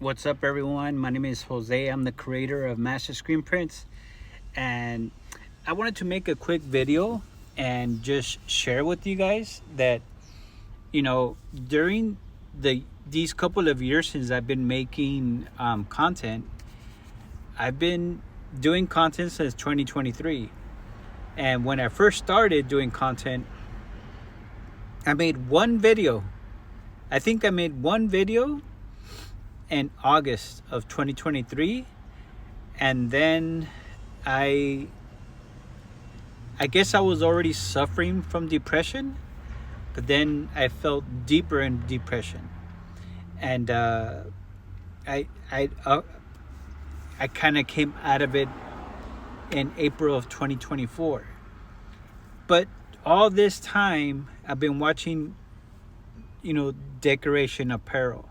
What's up, everyone? My name is Jose. I'm the creator of Master Screen Prints, and I wanted to make a quick video and just share with you guys that during these couple of years since I've been making content. I've been doing content since 2023, and when I first started doing content, I made one video. I think I made one video in August of 2023, and then I guess I was already suffering from depression, but then I felt deeper in depression, and I kind of came out of it in April of 2024. But all this time I've been watching decoration apparel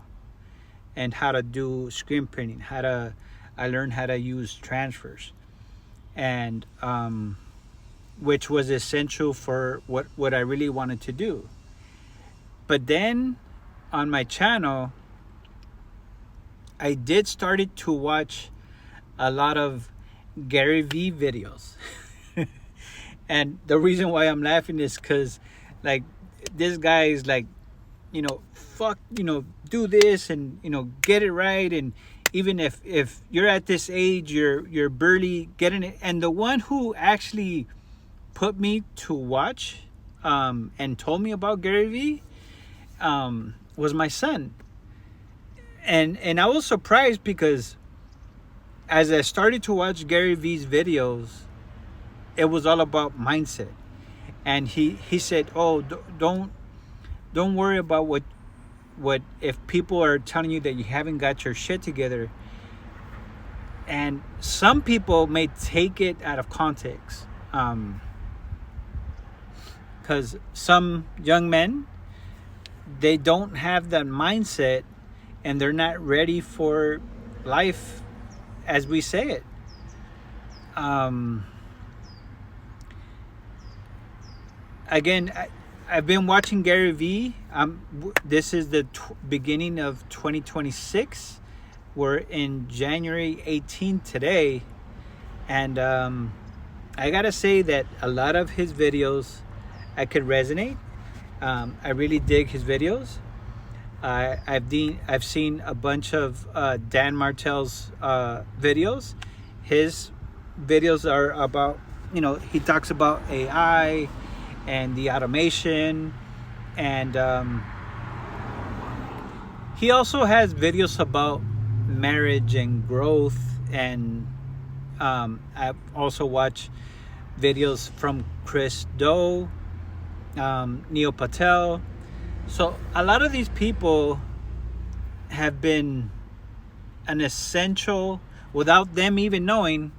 and how to do screen printing, I learned how to use transfers, and which was essential for what I really wanted to do. But then on my channel, I did started to watch a lot of Gary Vee videos. And the reason why I'm laughing is because this guy is do this and get it right, and even if you're at this age, you're barely getting it. And the one who actually put me to watch and told me about Gary Vee was my son. And I was surprised because as I started to watch Gary Vee's videos, it was all about mindset. And he said, "Oh, don't worry about what if people are telling you that you haven't got your shit together." And some people may take it out of context, because some young men, they don't have that mindset, and they're not ready for life as we say it. Again, I've been watching Gary Vee. This is the beginning of 2026. We're in January 18th today, and I gotta say that a lot of his videos I could resonate. I really dig his videos. I've seen a bunch of Dan Martell's videos. His videos are about, he talks about AI and the automation, and he also has videos about marriage and growth. And I've also watched videos from Chris Doe, Neil Patel. So a lot of these people have been an essential, without them even knowing,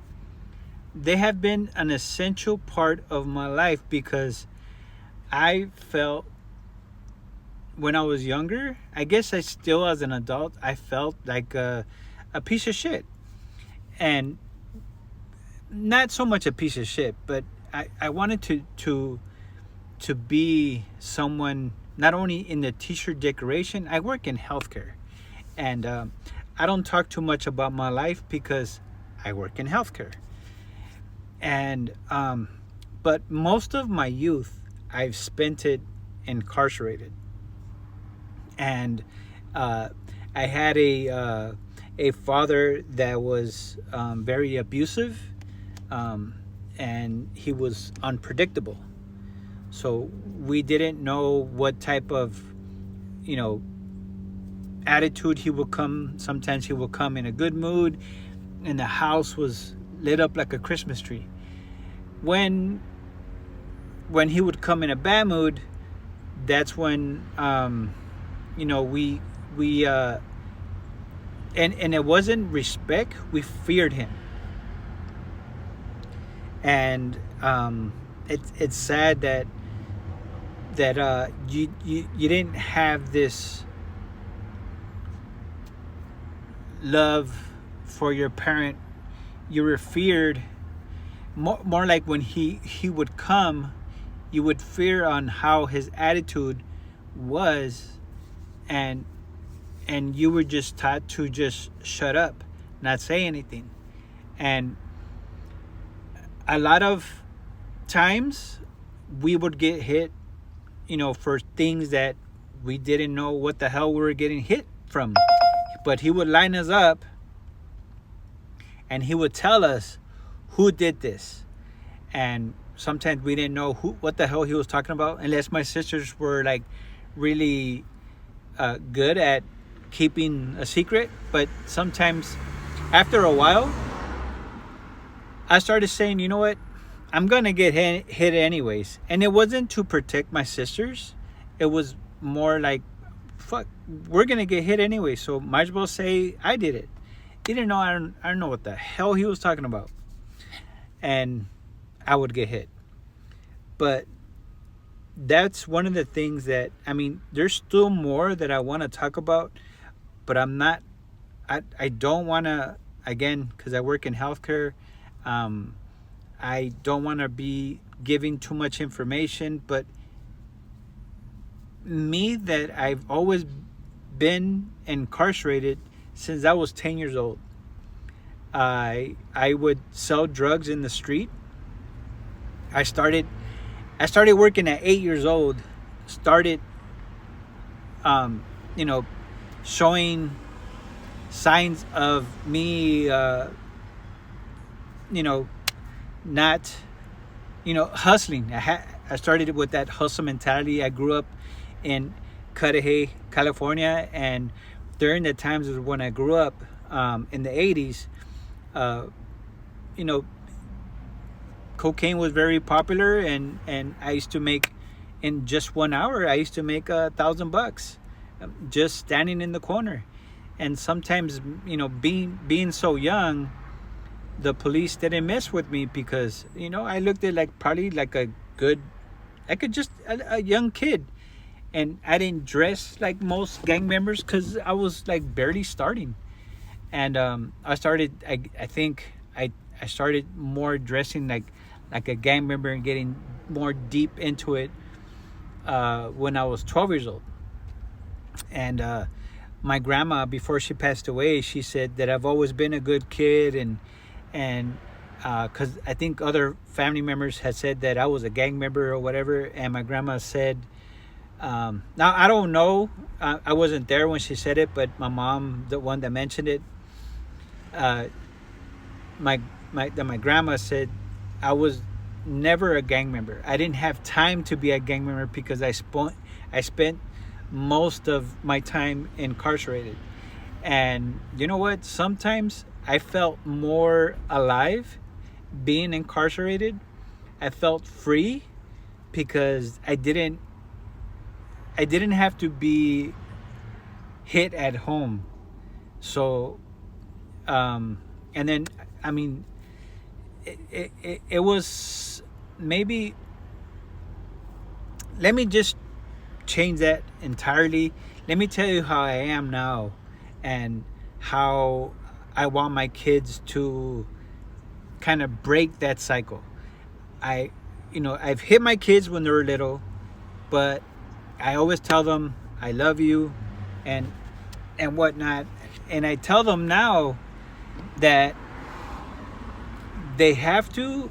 they have been an essential part of my life, because I felt when I was younger, I guess I still as an adult, I felt like a piece of shit. And not so much a piece of shit, but I wanted to be someone, not only in the t-shirt decoration. I work in healthcare, and I don't talk too much about my life because I work in healthcare. And but most of my youth I've spent it incarcerated, and I had a father that was very abusive, and he was unpredictable. So we didn't know what type of attitude he would come. Sometimes he would come in a good mood, and the house was lit up like a Christmas tree. When he would come in a bad mood, that's when we and it wasn't respect, we feared him. And it's sad that you didn't have this love for your parent. You were feared, more like when he would come, you would fear on how his attitude was, and and you were just taught to just shut up, not say anything. And a lot of times we would get hit, for things that we didn't know what the hell we were getting hit from. But he would line us up and he would tell us who did this. And sometimes we didn't know what the hell he was talking about, unless my sisters were like really good at keeping a secret. But sometimes after a while, I started saying, you know what, I'm gonna get hit anyways. And it wasn't to protect my sisters, it was more like, fuck, we're gonna get hit anyway, so might as well say I did it. He didn't know. I don't know what the hell he was talking about, and I would get hit. But that's one of the things that, there's still more that I want to talk about, but I'm not. I don't want to, again, because I work in healthcare. I don't want to be giving too much information, but me, that I've always been incarcerated since I was 10 years old. I would sell drugs in the street. I started working at 8 years old. Started, showing signs of me, not, hustling. I started with that hustle mentality. I grew up in Cudahy, California, and during the times when I grew up, in the 80s, cocaine was very popular, and I used to make, in just 1 hour, I used to make $1,000 just standing in the corner. And sometimes, being so young, the police didn't mess with me because, I looked at probably like a young kid. And I didn't dress like most gang members because I was like barely starting. And I started, I think I started more dressing like a gang member and getting more deep into it when I was 12 years old. And my grandma, before she passed away, she said that I've always been a good kid, and because I think other family members had said that I was a gang member or whatever. And my grandma said, now I don't know, I wasn't there when she said it, but my mom, the one that mentioned it, my grandma said I was never a gang member. I didn't have time to be a gang member because I spent most of my time incarcerated. And you know what? Sometimes I felt more alive being incarcerated. I felt free because I didn't have to be hit at home. So, and then, it was maybe, let me just change that entirely. Let me tell you how I am now and how I want my kids to kind of break that cycle. I've hit my kids when they were little, but I always tell them I love you and whatnot. And I tell them now that they have to,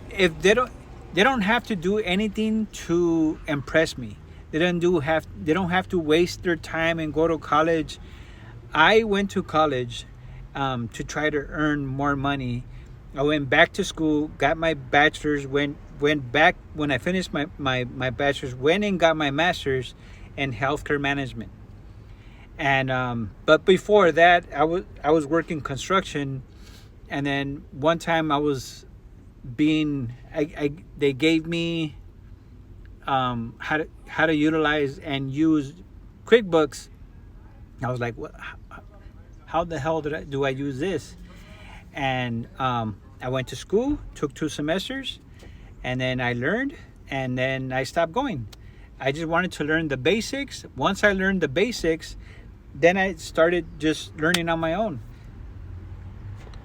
if they don't have to do anything to impress me. They don't have to waste their time and go to college. I went to college to try to earn more money. I went back to school, got my bachelor's, went back when I finished my bachelor's, went and got my master's in healthcare management. And but before that, I was working construction, and then one time I was they gave me how to utilize and use QuickBooks. I was like, what? How the hell do I use this? And I went to school, took 2 semesters, and then I learned, and then I stopped going. I just wanted to learn the basics. Once I learned the basics, then I started just learning on my own.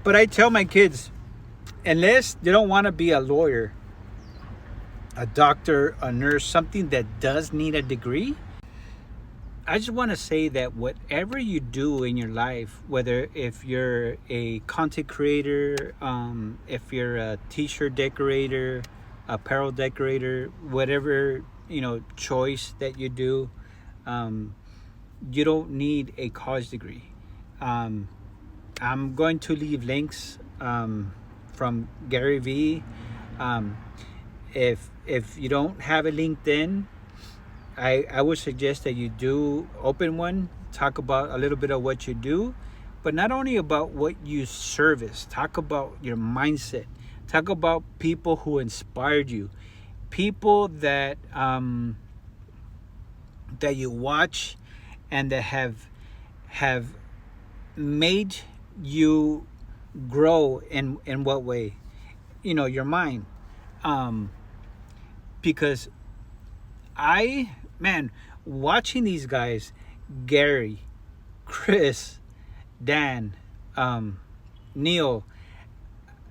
But I tell my kids, unless they don't want to be a lawyer, a doctor, a nurse, something that does need a degree, I just want to say that whatever you do in your life, whether if you're a content creator, if you're a t-shirt decorator, apparel decorator, whatever, choice that you do, um, you don't need a college degree. Um, I'm going to leave links from Gary Vee. Um, if you don't have a LinkedIn, I would suggest that you do open one, talk about a little bit of what you do, but not only about what you service, talk about your mindset, talk about people who inspired you, people that you watch and that have made you grow in what way, your mind. um because man, watching these guys, Gary, Chris, Dan, Neil,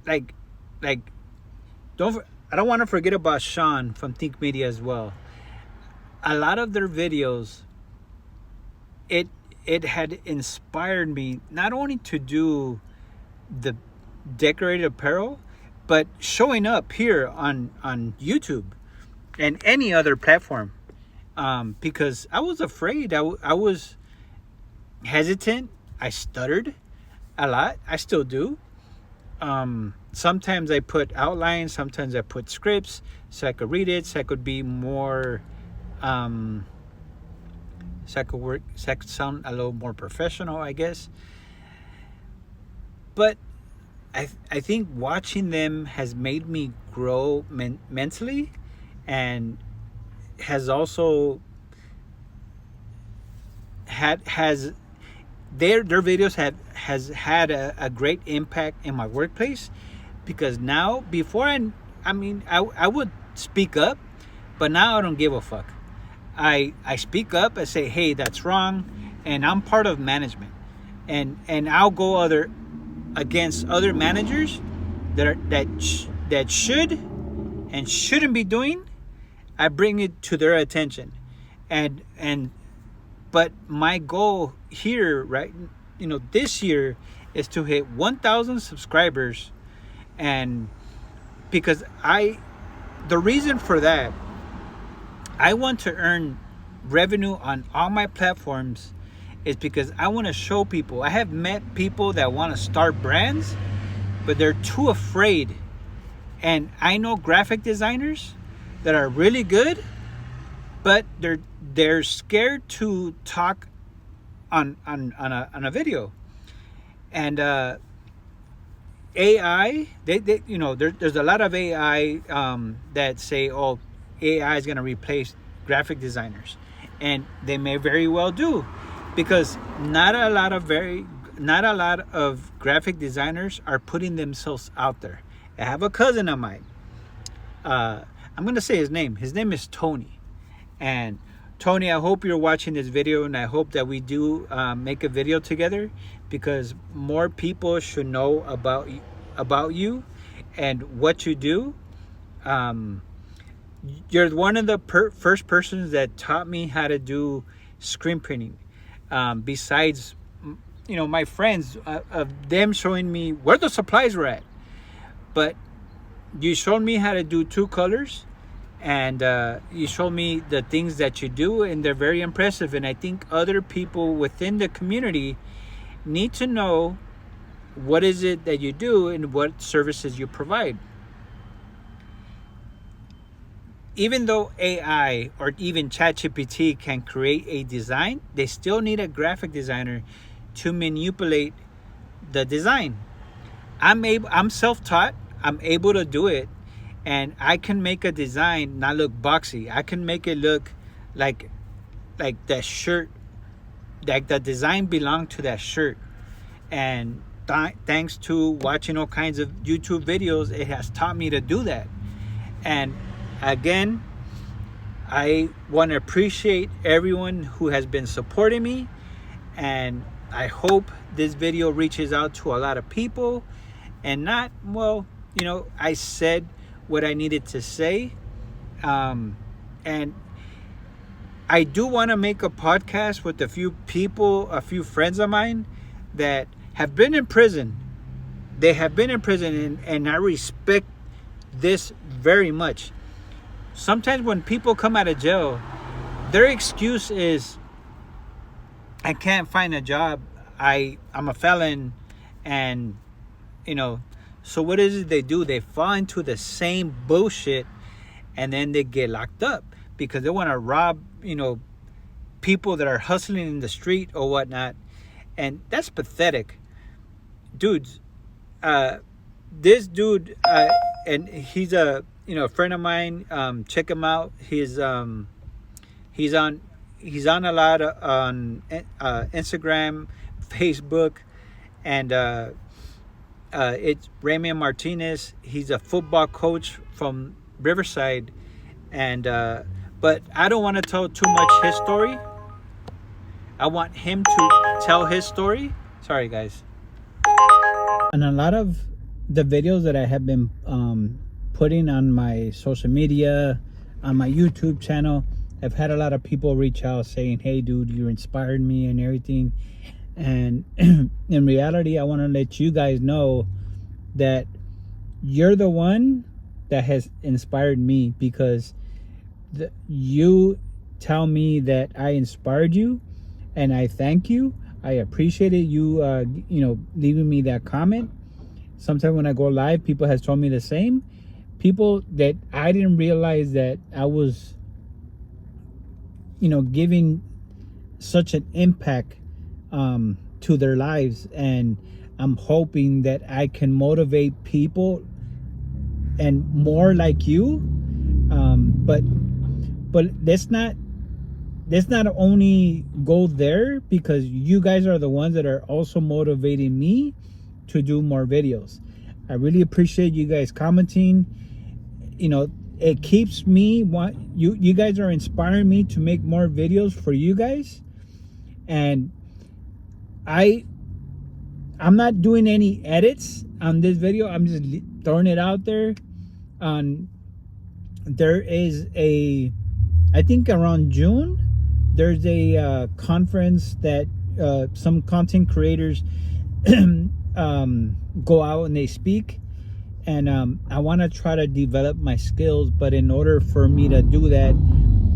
like like I don't want to forget about Sean from Think Media as well. A lot of their videos, it had inspired me not only to do the decorated apparel, but showing up here on YouTube and any other platform, because I was afraid. I was hesitant. I stuttered a lot. I still do. Sometimes I put outlines, sometimes I put scripts so I could read it, so I could be more, so I could sound a little more professional, I guess. But I think watching them has made me grow mentally, and has also has their videos has had a great impact in my workplace, because now, before I would speak up, but now I don't give a fuck. I speak up. I say, hey, that's wrong, and I'm part of management, and I'll go against other managers that should and shouldn't be doing. I bring it to their attention, and but my goal here, right, this year, is to hit 1,000 subscribers. And because the reason for that, I want to earn revenue on all my platforms, is because I want to show people. I have met people that want to start brands, but they're too afraid. And I know graphic designers that are really good, but they're scared to talk on a video. And AI, there's a lot of AI that say, oh, AI is going to replace graphic designers, and they may very well do, because not a lot of graphic designers are putting themselves out there. I have a cousin of mine. I'm going to say his name. His name is Tony. And Tony, I hope you're watching this video, and I hope that we do make a video together, because more people should know about you and what you do. You're one of the first persons that taught me how to do screen printing. Besides, my friends, of them showing me where the supplies were at. But you showed me how to do 2 colors, and you showed me the things that you do, and they're very impressive. And I think other people within the community need to know what is it that you do and what services you provide. Even though AI or even ChatGPT can create a design, they still need a graphic designer to manipulate the design. I'm self-taught. I'm able to do it, and I can make a design not look boxy. I can make it look like that shirt, like the design belonged to that shirt. And thanks to watching all kinds of YouTube videos, it has taught me to do that. And again, I want to appreciate everyone who has been supporting me, and I hope this video reaches out to a lot of people, and I said what I needed to say. And I do want to make a podcast with a few people, a few friends of mine that have been in prison. They have been in prison, and I respect this very much. Sometimes when people come out of jail, their excuse is, I can't find a job. I'm a felon, and so what is it they do? They fall into the same bullshit, and then they get locked up because they want to rob, people that are hustling in the street or whatnot. And that's pathetic. Dudes, this dude, and he's a friend of mine. Check him out. He's on a lot on Instagram, Facebook, and it's Ramian Martinez. He's a football coach from Riverside, and but I don't want to tell too much his story. I want him to tell his story. Sorry, guys. And a lot of the videos that I have been putting on my social media, on my YouTube channel, I've had a lot of people reach out saying, hey, dude, you inspired me and everything. And in reality, I want to let you guys know that you're the one that has inspired me, because you tell me that I inspired you, and I thank you. I appreciate it. You, leaving me that comment. Sometimes when I go live, people has told me the same. People that I didn't realize that I was, giving such an impact to their lives, and I'm hoping that I can motivate people and more like you. But let's not only go there, because you guys are the ones that are also motivating me to do more videos. I really appreciate you guys commenting. It keeps me, you guys are inspiring me to make more videos for you guys. And I'm not doing any edits on this video. I'm just throwing it out there. There is I think around June, there's a conference that some content creators go out and they speak. And I want to try to develop my skills, but in order for me to do that,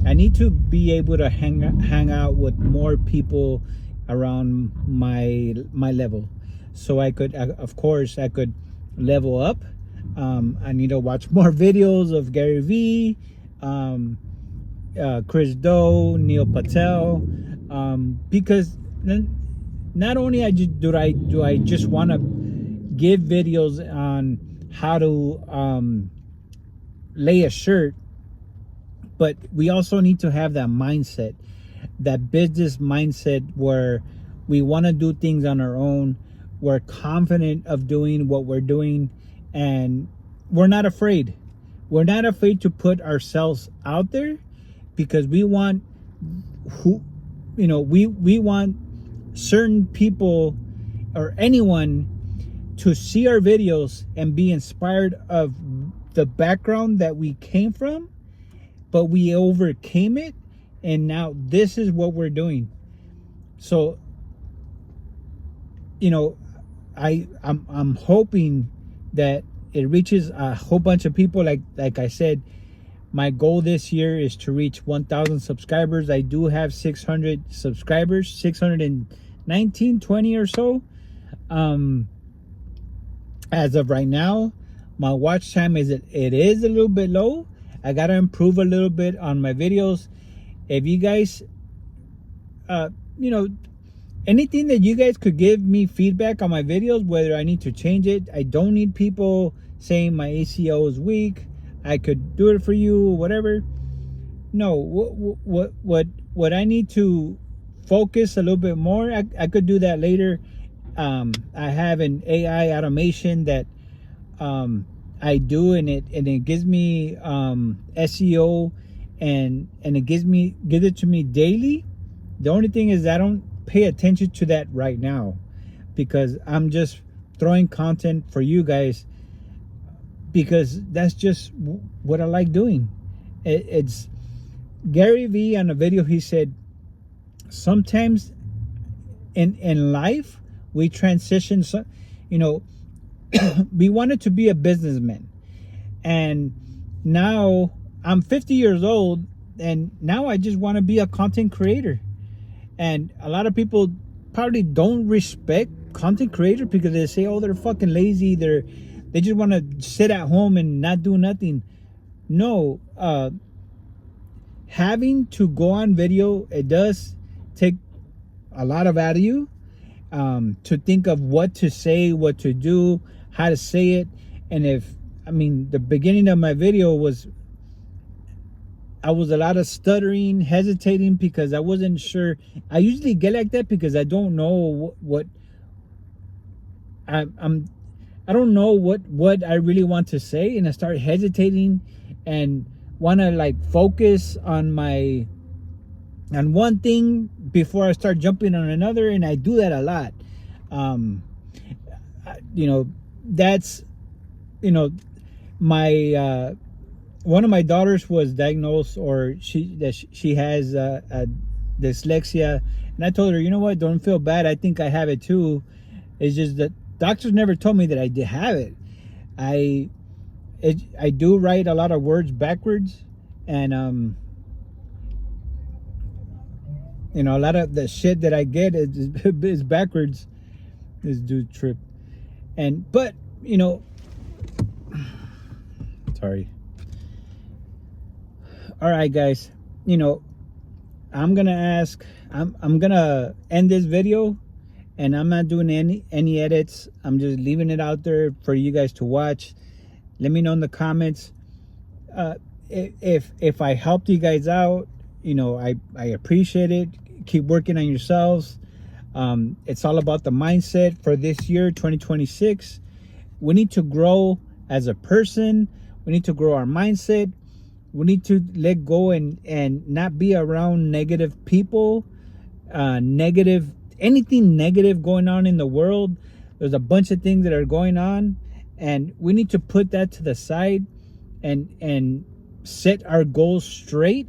I need to be able to hang out with more people around my level, so I could, of course, I could level up. I need to watch more videos of Gary Vee, Chris Do, Neil Patel, because not only do I just want to give videos on how to lay a shirt, but we also need to have that mindset, that business mindset, where we want to do things on our own. We're confident of doing what we're doing, and we're not afraid. We're not afraid to put ourselves out there, because we want we want certain people or anyone to see our videos and be inspired of the background that we came from, but we overcame it, and now this is what we're doing. So I'm hoping that it reaches a whole bunch of people. Like I said, my goal this year is to reach 1,000 subscribers. I do have 600 subscribers, 619, 20 or so. As of right now, my watch time it is a little bit low. I gotta improve a little bit on my videos. If you guys, anything that you guys could give me feedback on my videos, whether I need to change it. I don't need people saying my ACO is weak. I could do it for you, whatever. No, what I need to focus a little bit more. I could do that later. I have an AI automation that I do, and it gives me SEO, and it gives it to me daily. The only thing is I don't pay attention to that right now, because I'm just throwing content for you guys, because that's just what I like doing. It's Gary Vee, on a video, he said, sometimes in life we transition. So, you know, we wanted to be a businessman, and now I'm 50 years old, and now I just want to be a content creator. And a lot of people probably don't respect content creators because they say, oh, they're fucking lazy, they just want to sit at home and not do nothing. No, having to go on video, it does take a lot of out of you, to think of what to say, what to do, how to say it. And the beginning of my video was, I was a lot of stuttering, hesitating, because I wasn't sure. I usually get like that because I don't know what I don't know what I really want to say, and I start hesitating and want to like focus on one thing before I start jumping on another, and I do that a lot. That's my one of my daughters was diagnosed, or she has a dyslexia, and I told her, you know what, don't feel bad. I think I have it too. It's just that doctors never told me that I did have it. I do write a lot of words backwards, and a lot of the shit that I get is backwards. This dude trip, but sorry. All right, guys. I'm gonna end this video, and I'm not doing any edits. I'm just leaving it out there for you guys to watch. Let me know in the comments if I helped you guys out. I appreciate it. Keep working on yourselves. It's all about the mindset for this year, 2026. We need to grow as a person. We need to grow our mindset. We need to let go and not be around negative people, anything negative going on in the world. There's a bunch of things that are going on, and we need to put that to the side and set our goals straight.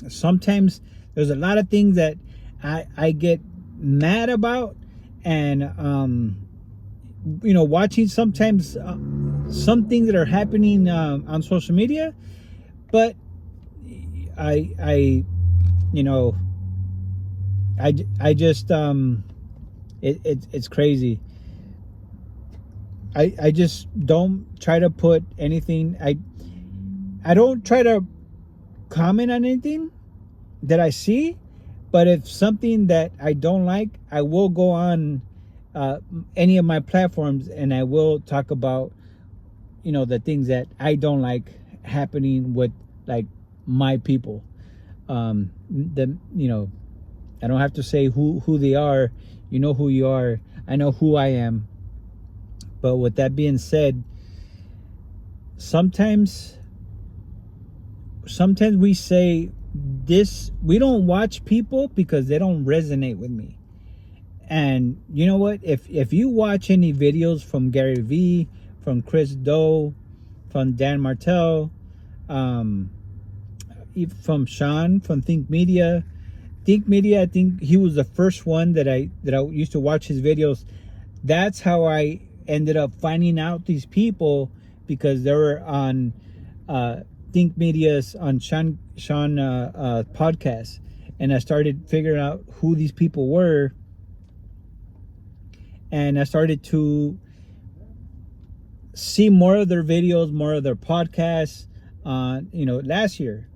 Sometimes there's a lot of things that I get mad about, and watching sometimes some things that are happening on social media. But I just it's crazy. I just don't try to put anything. I don't try to comment on anything that I see, but if something that I don't like, I will go on any of my platforms, and I will talk about the things that I don't like happening with like my people. I don't have to say who they are. You know who you are. I know who I am. But with that being said, sometimes we say this, we don't watch people because they don't resonate with me. And you know what, if you watch any videos from Gary Vee, from Chris Do, from Dan Martell, from Sean from Think Media, I think he was the first one that I used to watch his videos. That's how I ended up finding out these people, because they were on Think Media's on Sean podcast, and I started figuring out who these people were, and I started to see more of their videos, more of their podcasts, last year.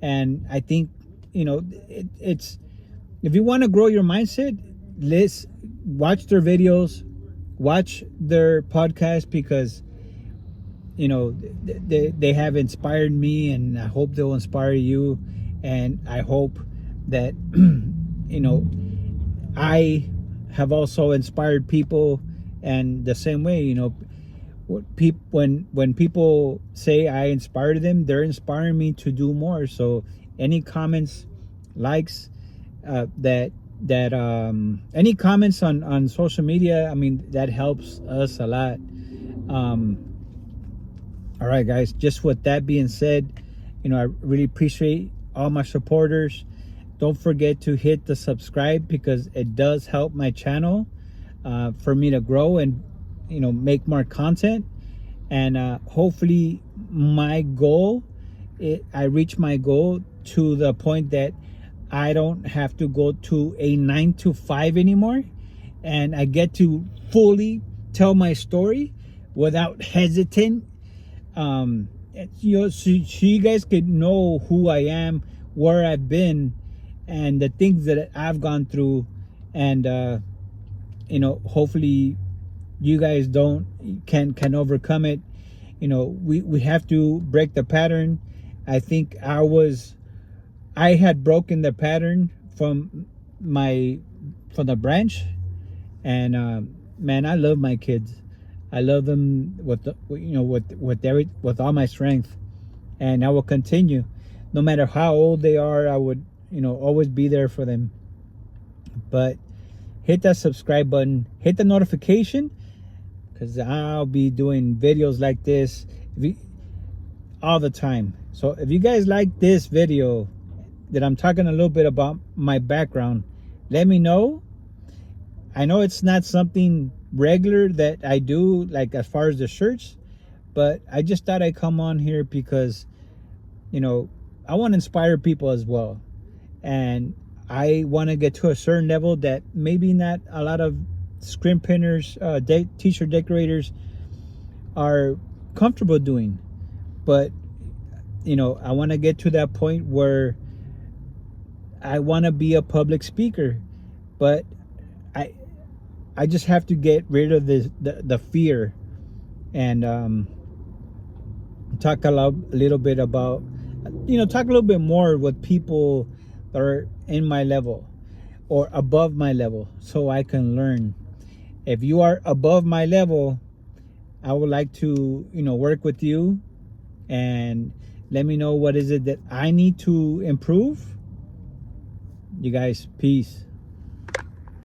And I think, it's, if you want to grow your mindset, let's watch their videos, watch their podcast, because, they have inspired me, and I hope they'll inspire you. And I hope that, I have also inspired people, and the same way, when people say I inspired them, they're inspiring me to do more. So any comments, likes, any comments on social media, that helps us a lot. All right, guys, just with that being said, I really appreciate all my supporters. Don't forget to hit the subscribe because it does help my channel for me to grow and make more content. And hopefully my goal, I reach my goal to the point that I don't have to go to a 9 to 5 anymore, and I get to fully tell my story without hesitant. So you guys could know who I am, where I've been, and the things that I've gone through. And hopefully you guys can overcome it. We have to break the pattern. I think I had broken the pattern from the branch. And man, I love my kids. I love them with all my strength, and I will continue. No matter how old they are, I would always be there for them. But hit that subscribe button, hit the notification, because I'll be doing videos like this all the time. So if you guys like this video that I'm talking a little bit about my background, let me know. I know it's not something regular that I do, like as far as the shirts, but I just thought I'd come on here because I want to inspire people as well. And I want to get to a certain level that maybe not a lot of screen printers, t-shirt decorators are comfortable doing. But I want to get to that point where I want to be a public speaker. But I just have to get rid of the fear, and talk a little bit about, talk a little bit more with people that are in my level or above my level, so I can learn. If you are above my level, I would like to work with you and let me know what is it that I need to improve. You guys, peace.